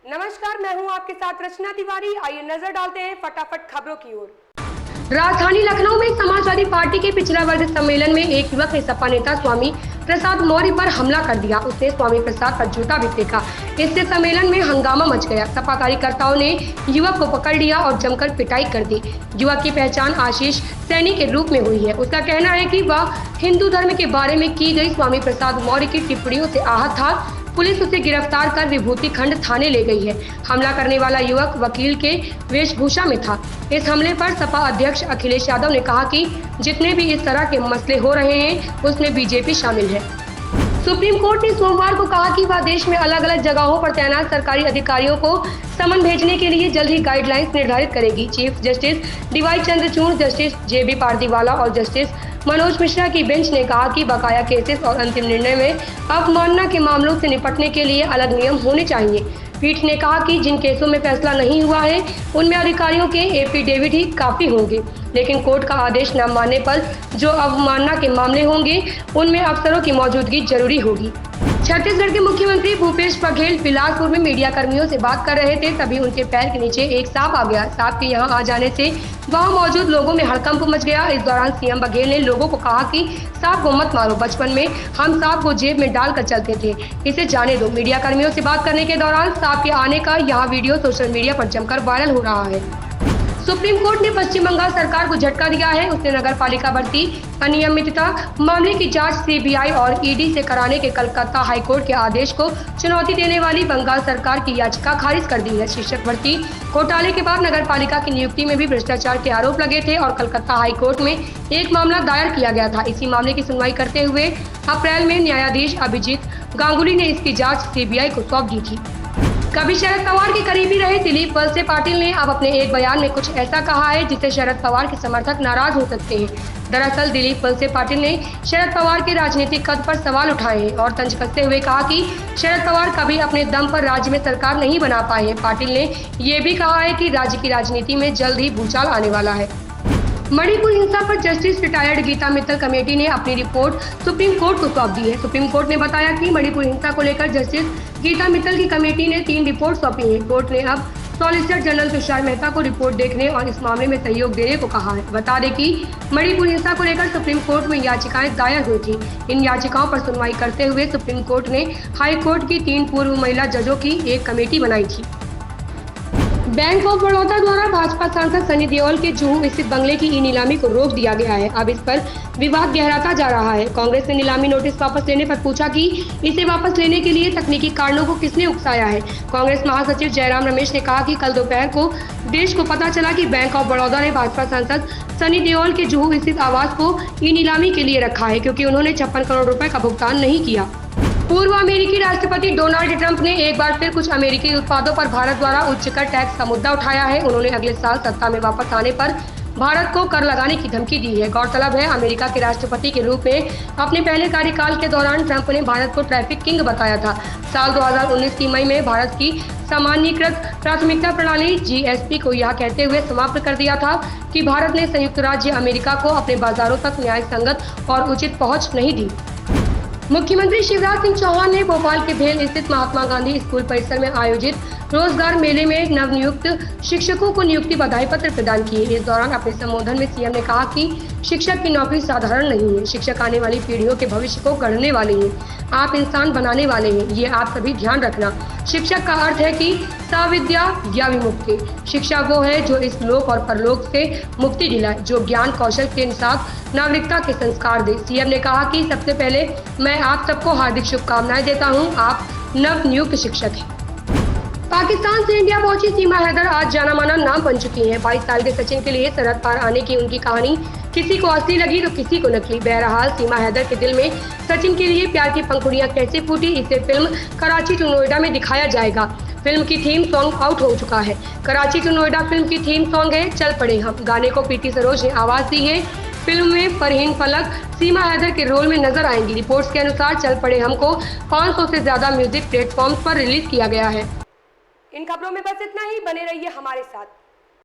नमस्कार, मैं हूं आपके साथ रचना तिवारी। आइए नजर डालते हैं फटाफट खबरों की ओर। राजधानी लखनऊ में समाजवादी पार्टी के पिछड़ा वर्ग सम्मेलन में एक युवक ने सपा नेता स्वामी प्रसाद मौर्य पर हमला कर दिया। उसने स्वामी प्रसाद पर जूता भी फेंका। इससे सम्मेलन में हंगामा मच गया। सपा कार्यकर्ताओं ने युवक को पकड़ लिया और जमकर पिटाई कर दी। युवक की पहचान आशीष सैनी के रूप में हुई है। उसका कहना है कि वह हिंदू धर्म के बारे में की गई स्वामी प्रसाद मौर्य की टिप्पणियों से आहत था। पुलिस उसे गिरफ्तार कर विभूति खंड थाने ले गई है। हमला करने वाला युवक वकील के वेशभूषा में था। इस हमले पर सपा अध्यक्ष अखिलेश यादव ने कहा कि जितने भी इस तरह के मसले हो रहे हैं उसमें बीजेपी शामिल है। सुप्रीम कोर्ट ने सोमवार को कहा कि वह देश में अलग अलग जगहों पर तैनात सरकारी अधिकारियों को समन भेजने के लिए जल्द ही गाइडलाइंस निर्धारित करेगी। Chief justice DY Chandrachud, justice JB Pardiwala और जस्टिस मनोज मिश्रा की बेंच ने कहा कि बकाया केसेस और अंतिम निर्णय में अवमानना के मामलों से निपटने के लिए अलग नियम होने चाहिए। पीठ ने कहा कि जिन केसों में फैसला नहीं हुआ है उनमें अधिकारियों के एफिडेविट ही काफी होंगे, लेकिन कोर्ट का आदेश न मानने पर जो अवमानना के मामले होंगे उनमें अफसरों की मौजूदगी जरूरी होगी। छत्तीसगढ़ के मुख्यमंत्री भूपेश बघेल बिलासपुर में मीडिया कर्मियों से बात कर रहे थे, तभी उनके पैर के नीचे एक सांप आ गया। सांप के यहां आ जाने से वहां मौजूद लोगों में हड़कंप मच गया। इस दौरान सीएम बघेल ने लोगों को कहा कि सांप को मत मारो, बचपन में हम सांप को जेब में डालकर चलते थे, इसे जाने दो। मीडिया कर्मियों से बात करने के दौरान सांप के आने का यह वीडियो सोशल मीडिया पर जमकर वायरल हो रहा है। सुप्रीम कोर्ट ने पश्चिम बंगाल सरकार को झटका दिया है। उसने नगर पालिका भर्ती अनियमितता मामले की जांच सीबीआई और ईडी से कराने के कलकत्ता हाईकोर्ट के आदेश को चुनौती देने वाली बंगाल सरकार की याचिका खारिज कर दी है। शिक्षक भर्ती घोटाले के बाद नगर पालिका की नियुक्ति में भी भ्रष्टाचार के आरोप लगे थे और कलकत्ता हाईकोर्ट में एक मामला दायर किया गया था। इसी मामले की सुनवाई करते हुए अप्रैल में न्यायाधीश अभिजीत गांगुली ने इसकी जाँच सीबीआई को सौंप दी थी। कभी शरद पवार के करीबी रहे दिलीप वलसे पाटिल ने अब अपने एक बयान में कुछ ऐसा कहा है जिससे शरद पवार के समर्थक नाराज हो सकते हैं। दरअसल दिलीप वलसे पाटिल ने शरद पवार के राजनीतिक कद पर सवाल उठाए हैं और तंज कसते हुए कहा कि शरद पवार कभी अपने दम पर राज्य में सरकार नहीं बना पाए हैं। पाटिल ने ये भी कहा है कि राज्य की राजनीति में जल्द ही भूचाल आने वाला है। मणिपुर हिंसा पर justice retired Geeta Mittal committee ने अपनी रिपोर्ट सुप्रीम कोर्ट को सौंप दी है। सुप्रीम कोर्ट ने बताया कि मणिपुर हिंसा को लेकर जस्टिस गीता मित्तल की कमेटी ने 3 रिपोर्ट सौंपी है। कोर्ट ने अब सॉलिसिटर जनरल तुषार मेहता को रिपोर्ट देखने और इस मामले में सहयोग देने को कहा है। बता दें कि मणिपुर हिंसा को लेकर सुप्रीम कोर्ट में याचिकाएं दायर हुई थी। इन याचिकाओं पर सुनवाई करते हुए सुप्रीम कोर्ट ने हाई कोर्ट की 3 पूर्व महिला जजों की एक कमेटी बनाई थी। बैंक ऑफ बड़ौदा द्वारा भाजपा सांसद सनी देओल के जुहू स्थित बंगले की नीलामी को रोक दिया गया है। अब इस पर विवाद गहराता जा रहा है। कांग्रेस ने नीलामी नोटिस वापस लेने पर पूछा कि इसे वापस लेने के लिए तकनीकी कारणों को किसने उकसाया है। कांग्रेस महासचिव जयराम रमेश ने कहा कि कल दोपहर को देश को पता चला कि बैंक ऑफ बड़ौदा ने भाजपा सांसद सनी देओल के जुहू स्थित आवास को नीलामी के लिए रखा है, क्योंकि उन्होंने 56 करोड़ रुपए का भुगतान नहीं किया। पूर्व अमेरिकी राष्ट्रपति डोनाल्ड ट्रंप ने एक बार फिर कुछ अमेरिकी उत्पादों पर भारत द्वारा उच्च कर टैक्स का मुद्दा उठाया है। उन्होंने अगले साल सत्ता में वापस आने पर भारत को कर लगाने की धमकी दी है। गौरतलब है, अमेरिका के राष्ट्रपति के रूप में अपने पहले कार्यकाल के दौरान ट्रंप ने भारत को ट्रैफिक किंग बताया था। साल 2019 की मई में भारत की सामान्यीकृत प्राथमिकता प्रणाली जीएसपी को यह कहते हुए समाप्त कर दिया था कि भारत ने संयुक्त राज्य अमेरिका को अपने बाजारों तक न्याय संगत और उचित पहुँच नहीं दी। मुख्यमंत्री शिवराज सिंह चौहान ने भोपाल के भेल स्थित महात्मा गांधी स्कूल परिसर में आयोजित रोजगार मेले में नवनियुक्त शिक्षकों को नियुक्ति बधाई पत्र प्रदान किए। इस दौरान अपने संबोधन में सीएम ने कहा कि शिक्षक की नौकरी साधारण नहीं है। शिक्षक आने वाली पीढ़ियों के भविष्य को गढ़ने वाले हैं। आप इंसान बनाने वाले हैं, ये आप सभी ध्यान रखना। शिक्षक का अर्थ है कि सविद्या या विमुक्ति। शिक्षा वो है जो इस लोक और परलोक से मुक्ति दिलाए, जो ज्ञान कौशल के साथ नागरिकता के संस्कार दे। सीएम ने कहा कि सबसे पहले मैं आप सबको हार्दिक शुभकामनाएं देता हूं। आप नव नियुक्त शिक्षक हैं। पाकिस्तान से इंडिया पहुंची सीमा हैदर आज जाना माना नाम बन चुकी हैं। 22 साल के सचिन के लिए सरहद पार आने की उनकी कहानी किसी को असली लगी तो किसी को नकली। बहरहाल सीमा हैदर के दिल में सचिन के लिए प्यार की पंखुड़ियां कैसे फूटी, इसे फिल्म कराची टू नोएडा में दिखाया जाएगा। फिल्म की थीम सॉन्ग आउट हो चुका है। कराची टू नोएडा फिल्म की थीम सॉन्ग है चल पड़े हम। गाने को प्रीति सरोज ने आवाज दी है। फिल्म में फरहीन फलक सीमा हैदर के रोल में नजर आएंगी। रिपोर्ट्स के अनुसार चल पड़े हमको 500 से ज्यादा म्यूजिक प्लेटफॉर्म्स पर रिलीज किया गया है। इन खबरों में बस इतना ही। बने रहिए हमारे साथ।